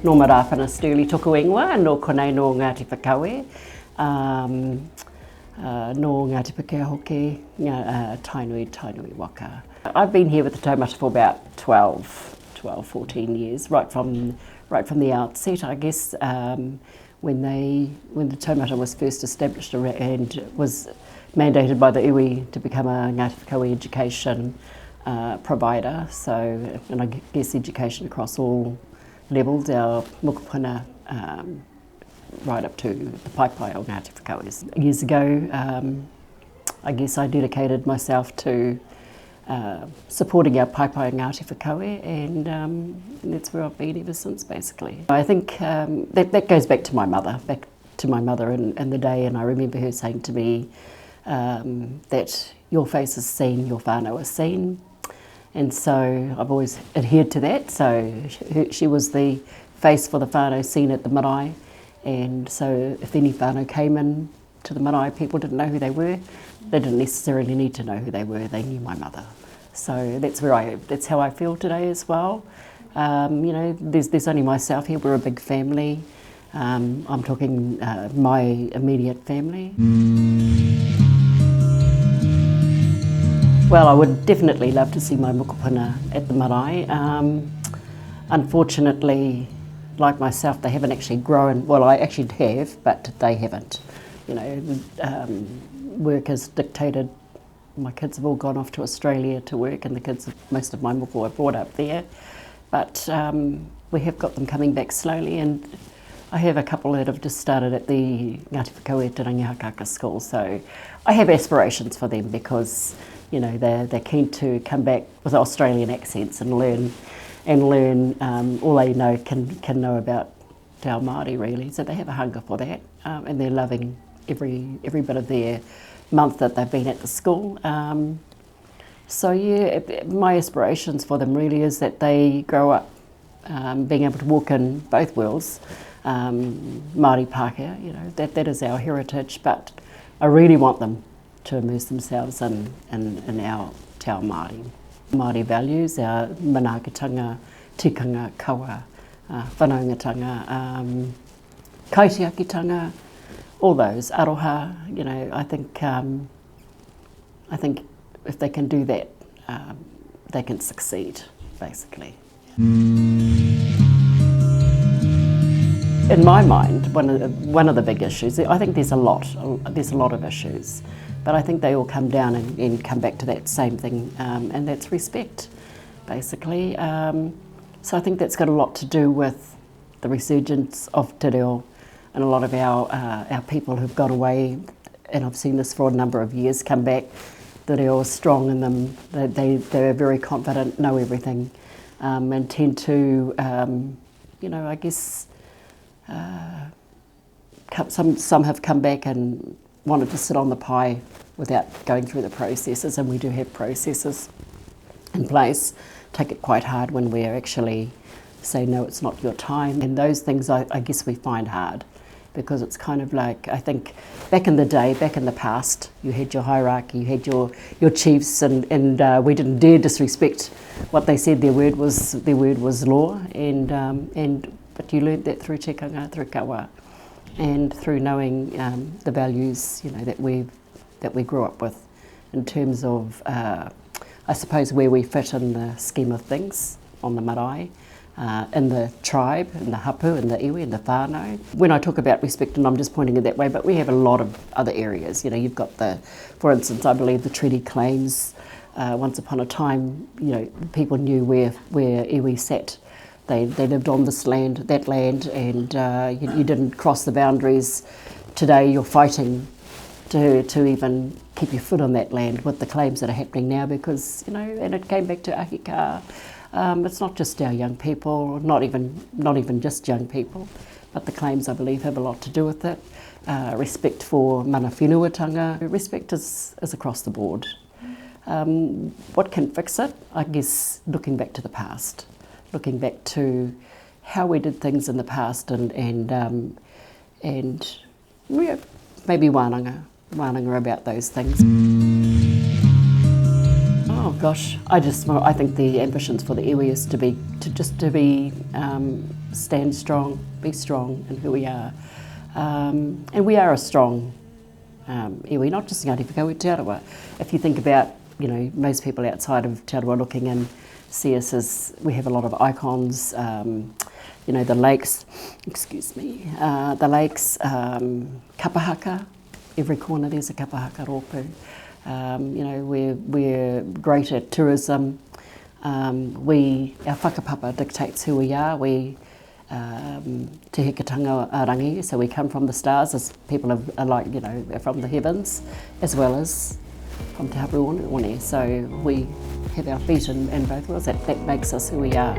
Norma Rāwhana Sturley tuku ingoa, no konei no Ngāti Pikiao, no Ngāti Pikiao hoki, Tainui waka. I've been here with the taumata for about 14 years, right from the outset, I guess, when the taumata was first established and was mandated by the iwi to become a Ngāti Pikiao education provider. So, and I guess education across all levels, our mokopuna, right up to the paipai o Ngāti Pikiao. Years ago, I guess I dedicated myself to supporting our paipai o Ngāti Pikiao, and that's where I've been ever since, basically. I think that goes back to my mother and the day, and I remember her saying to me that your face is seen, your whānau is seen. And so I've always adhered to that. So she was the face for the whānau seen at the marae. And so if any whānau came in to the marae, people didn't know who they were. They didn't necessarily need to know who they were. They knew my mother. So that's how I feel today as well. You know, there's only myself here. We're a big family. I'm talking my immediate family. Well, I would definitely love to see my mokopuna at the marae. Unfortunately, like myself, they haven't actually grown. Well, I actually have, but they haven't. You know, work has dictated. My kids have all gone off to Australia to work, and most of my moko are brought up there. But we have got them coming back slowly, and I have a couple that have just started at the Ngāti Pikiao Te Rangi school. So I have aspirations for them because, you know, they're keen to come back with Australian accents and learn all they know can know about te ao Māori, really. So they have a hunger for that, and they're loving every bit of their month that they've been at the school. So yeah, my aspirations for them really is that they grow up being able to walk in both worlds. Māori Pākehā, you know, that is our heritage, but I really want them to immerse themselves in our te ao Māori. Māori values, our manaakitanga, tikanga, kawa, whanaungatanga, kaitiakitanga, all those, aroha, you know, I think if they can do that, they can succeed, basically. In my mind, one of the big issues, I think there's a lot of issues, but I think they all come down and come back to that same thing, and that's respect, basically. So I think that's got a lot to do with the resurgence of te reo, and a lot of our people who've gone away, and I've seen this for a number of years, come back. The reo is strong in them. They're very confident, know everything, and tend to, you know, I guess. Some have come back and wanted to sit on the pie without going through the processes, and we do have processes in place. Take it quite hard when we actually say, no, it's not your time. And those things I guess we find hard, because it's kind of like, I think back in the day, back in the past, you had your hierarchy, you had your chiefs, and we didn't dare disrespect what they said. Their word was law, but you learnt that through tikanga, through kawa, and through knowing the values, you know, that we grew up with, in terms of, I suppose, where we fit in the scheme of things on the marae, in the tribe, in the hapu, in the iwi, in the whānau. When I talk about respect, and I'm just pointing it that way, but we have a lot of other areas. You know, you've got for instance, I believe the treaty claims. Once upon a time, you know, people knew where iwi sat. They lived on that land, and you didn't cross the boundaries. Today you're fighting to even keep your foot on that land with the claims that are happening now, because, you know, and it came back to ahika. It's not just our young people, not even just young people, but the claims, I believe, have a lot to do with it. Respect for mana whenuatanga. Respect is across the board. What can fix it? I guess looking back to the past. Looking back to how we did things in the past, and yeah, maybe wānanga about those things. Oh gosh, I think the ambitions for the iwi is to be stand strong, be strong in who we are. And we are a strong iwi, not just Ngāti Pikiao and Tainui. If you think about, most people outside of Te Arawa looking in see us as, we have a lot of icons, the lakes, the lakes, kapahaka, every corner there's a kapahaka rōpū. We're great at tourism. Our whakapapa dictates who we are. We te hekatanga rangi, so we come from the stars, as people are like, from the heavens, as well as from Te Hapu One. So we have our feet in both worlds. That makes us who we are.